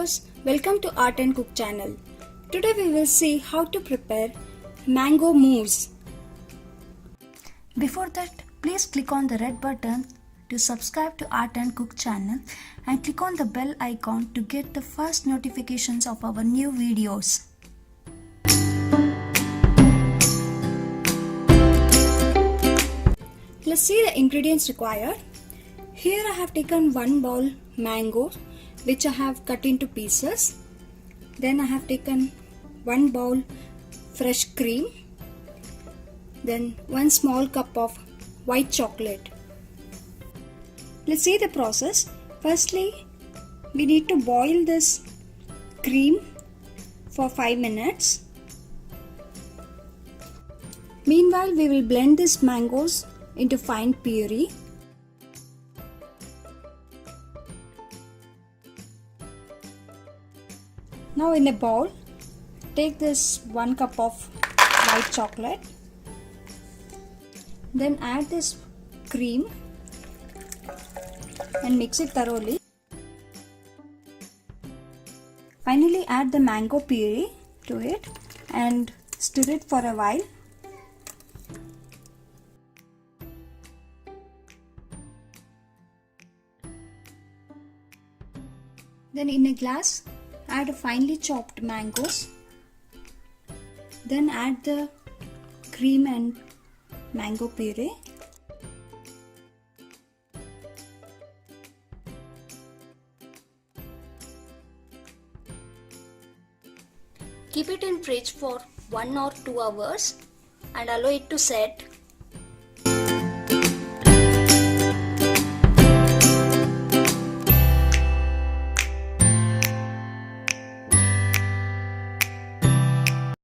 viewers, welcome to Art and Cook channel. Today we will see how to prepare mango mousse. Before that, please click on the red button to subscribe to Art and Cook channel and click on the bell icon to get the first notifications of our new videos. Let's see the ingredients required. Here I have taken 1 bowl mango which I have cut into pieces. Then I have taken 1 bowl fresh cream. Then 1 small cup of white chocolate. Let's see the process. Firstly, we need to boil this cream for 5 minutes. Meanwhile, we will blend these mangoes into fine puree. Now in a bowl, take this 1 cup of white chocolate. Then add this cream and mix it thoroughly. Finally add the mango puree to it and stir it for a while. Then in a glass, add finely chopped mangoes. Then add the cream and mango puree. Keep it in fridge for 1 or 2 hours and allow it to set.